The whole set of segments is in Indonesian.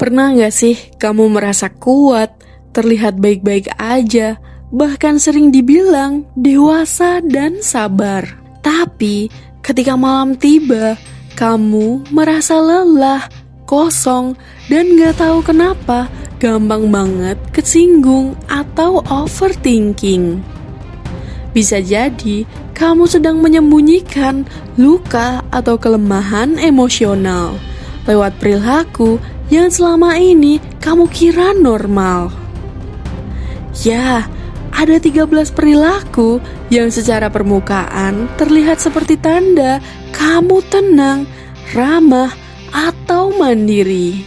Pernah gak sih kamu merasa kuat, terlihat baik-baik aja, bahkan sering dibilang dewasa dan sabar? Tapi ketika malam tiba, kamu merasa lelah, kosong, dan gak tahu kenapa gampang banget kesinggung atau overthinking. Bisa jadi kamu sedang menyembunyikan luka atau kelemahan emosional lewat perilaku yang selama ini kamu kira normal. Ya, ada 13 perilaku yang secara permukaan terlihat seperti tanda kamu tenang, ramah, atau mandiri.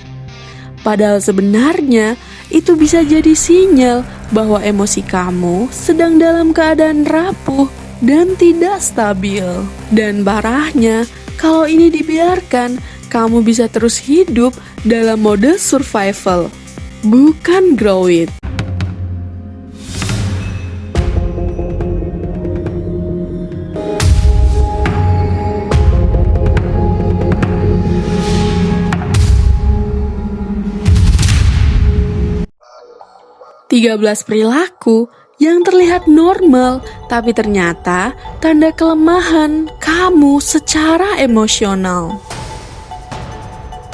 Padahal sebenarnya itu bisa jadi sinyal bahwa emosi kamu sedang dalam keadaan rapuh dan tidak stabil. Dan parahnya, kalau ini dibiarkan, kamu bisa terus hidup dalam mode survival, bukan growth. Tiga 13 perilaku yang terlihat normal, tapi ternyata tanda kelemahan kamu secara emosional.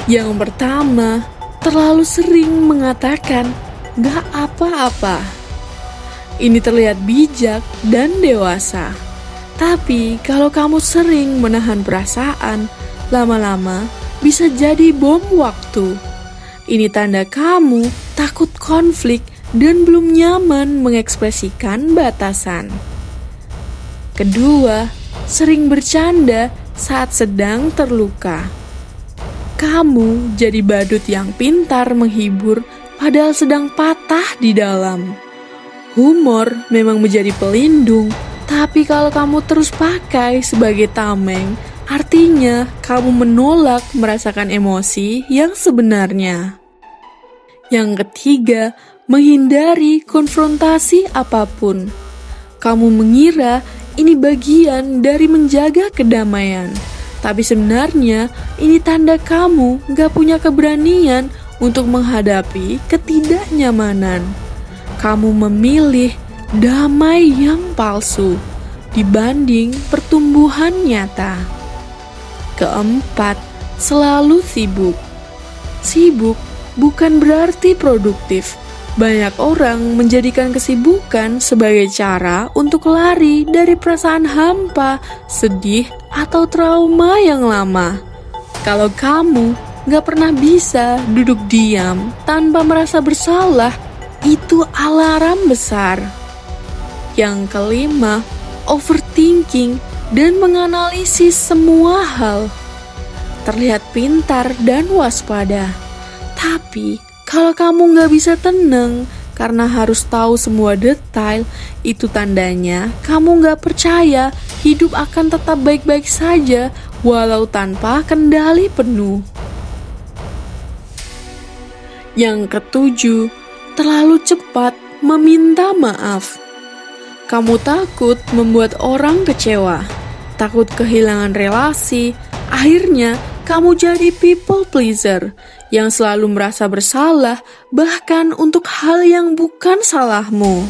Yang pertama, terlalu sering mengatakan gak apa-apa. Ini terlihat bijak dan dewasa. Tapi kalau kamu sering menahan perasaan, lama-lama bisa jadi bom waktu. Ini tanda kamu takut konflik dan belum nyaman mengekspresikan batasan. Kedua, sering bercanda saat sedang terluka. Kamu jadi badut yang pintar menghibur padahal sedang patah di dalam. Humor memang menjadi pelindung, tapi kalau kamu terus pakai sebagai tameng, artinya kamu menolak merasakan emosi yang sebenarnya. Yang ketiga, menghindari konfrontasi apapun. Kamu mengira ini bagian dari menjaga kedamaian. Tapi sebenarnya ini tanda kamu gak punya keberanian untuk menghadapi ketidaknyamanan. Kamu memilih damai yang palsu dibanding pertumbuhan nyata. Keempat, selalu sibuk. Sibuk bukan berarti produktif. Banyak orang menjadikan kesibukan sebagai cara untuk lari dari perasaan hampa, sedih, atau trauma yang lama. Kalau kamu gak pernah bisa duduk diam tanpa merasa bersalah, itu alarm besar. Yang kelima, overthinking dan menganalisis semua hal. Terlihat pintar dan waspada. Tapi kalau kamu gak bisa tenang karena harus tahu semua detail, itu tandanya kamu gak percaya hidup akan tetap baik-baik saja walau tanpa kendali penuh. Yang ketujuh, terlalu cepat meminta maaf. Kamu takut membuat orang kecewa, takut kehilangan relasi, akhirnya kamu jadi people pleaser yang selalu merasa bersalah bahkan untuk hal yang bukan salahmu.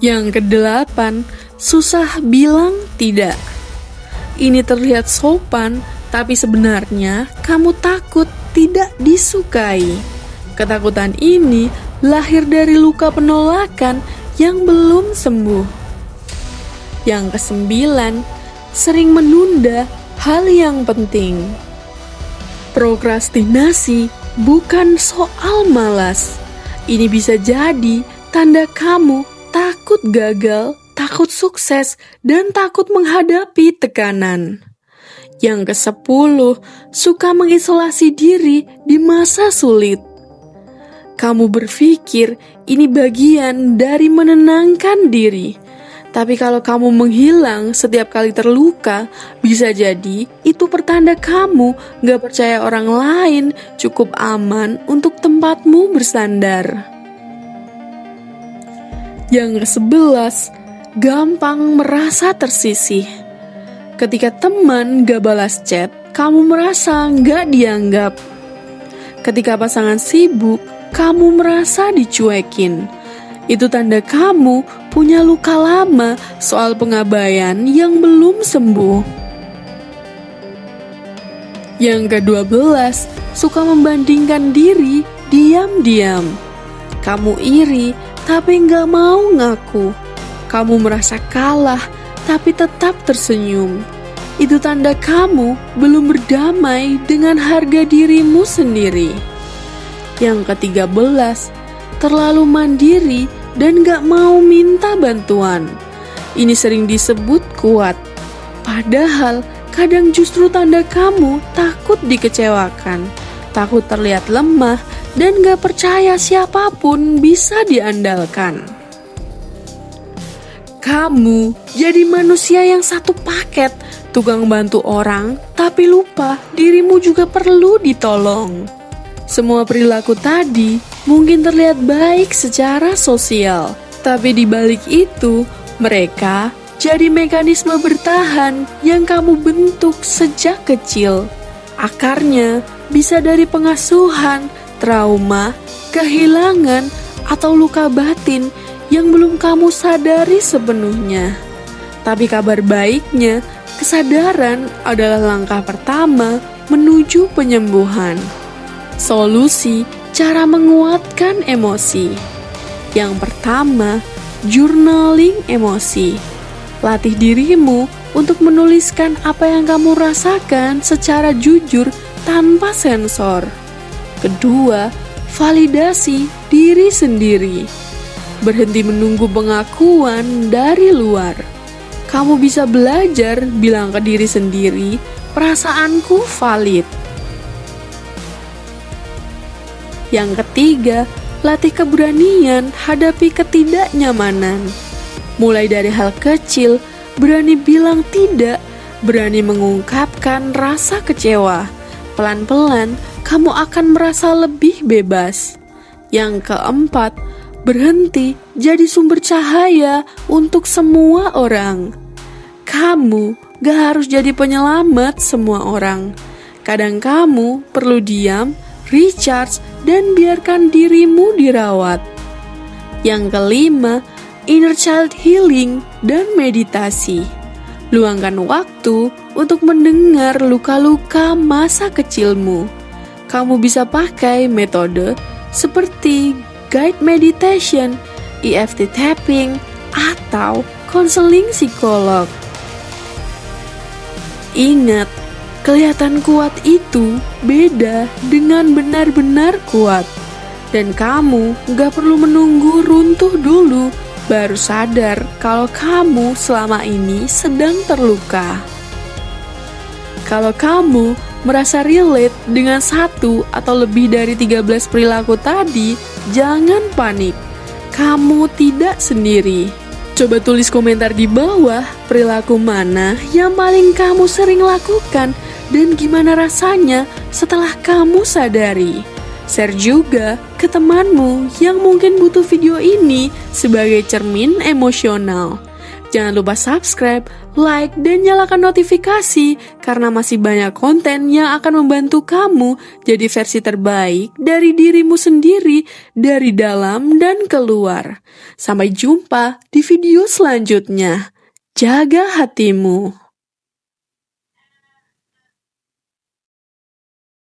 Yang kedelapan, susah bilang tidak. Ini terlihat sopan, tapi sebenarnya kamu takut tidak disukai. Ketakutan ini lahir dari luka penolakan yang belum sembuh. Yang kesembilan, sering menunda hal yang penting. Prokrastinasi bukan soal malas. Ini bisa jadi tanda kamu takut gagal, takut sukses, dan takut menghadapi tekanan. Yang ke-10, suka mengisolasi diri di masa sulit. Kamu berpikir ini bagian dari menenangkan diri. Tapi kalau kamu menghilang setiap kali terluka, bisa jadi itu pertanda kamu gak percaya orang lain cukup aman untuk tempatmu bersandar. Yang ke-11, gampang merasa tersisih. Ketika teman gak balas chat, kamu merasa nggak dianggap. Ketika pasangan sibuk, kamu merasa dicuekin. Itu tanda kamu punya luka lama soal pengabaian yang belum sembuh. Yang ke-12, suka membandingkan diri diam-diam. Kamu iri tapi nggak mau ngaku. Kamu merasa kalah tapi tetap tersenyum. Itu tanda kamu belum berdamai dengan harga dirimu sendiri. Yang ke-13, terlalu mandiri dan gak mau minta bantuan. Ini sering disebut kuat. Padahal kadang justru tanda kamu takut dikecewakan, takut terlihat lemah, dan gak percaya siapapun bisa diandalkan. Kamu jadi manusia yang satu paket, tukang bantu orang, tapi lupa dirimu juga perlu ditolong. Semua perilaku tadi mungkin terlihat baik secara sosial, tapi di balik itu, mereka jadi mekanisme bertahan yang kamu bentuk sejak kecil. Akarnya bisa dari pengasuhan, trauma, kehilangan, atau luka batin yang belum kamu sadari sepenuhnya. Tapi kabar baiknya, kesadaran adalah langkah pertama menuju penyembuhan. Solusi cara menguatkan emosi. Yang pertama, journaling emosi. Latih dirimu untuk menuliskan apa yang kamu rasakan secara jujur tanpa sensor. Kedua, validasi diri sendiri. Berhenti menunggu pengakuan dari luar. Kamu bisa belajar bilang ke diri sendiri, perasaanku valid. Yang ketiga, latih keberanian hadapi ketidaknyamanan. Mulai dari hal kecil, berani bilang tidak, berani mengungkapkan rasa kecewa. Pelan-pelan, kamu akan merasa lebih bebas. Yang keempat, berhenti jadi sumber cahaya untuk semua orang. Kamu gak harus jadi penyelamat semua orang. Kadang kamu perlu diam, recharge, dan biarkan dirimu dirawat. Yang kelima, inner child healing dan meditasi. Luangkan waktu untuk mendengar luka-luka masa kecilmu. Kamu bisa pakai metode seperti guide meditation, EFT tapping, atau konseling psikolog. Ingat, kelihatan kuat itu beda dengan benar-benar kuat. Dan kamu gak perlu menunggu runtuh dulu baru sadar kalau kamu selama ini sedang terluka. Kalau kamu merasa relate dengan satu atau lebih dari 13 perilaku tadi, jangan panik. Kamu tidak sendiri. Coba tulis komentar di bawah perilaku mana yang paling kamu sering lakukan dan gimana rasanya setelah kamu sadari. Share juga ke temanmu yang mungkin butuh video ini sebagai cermin emosional. Jangan lupa subscribe, like, dan nyalakan notifikasi karena masih banyak konten yang akan membantu kamu jadi versi terbaik dari dirimu sendiri dari dalam dan keluar. Sampai jumpa di video selanjutnya. Jaga hatimu.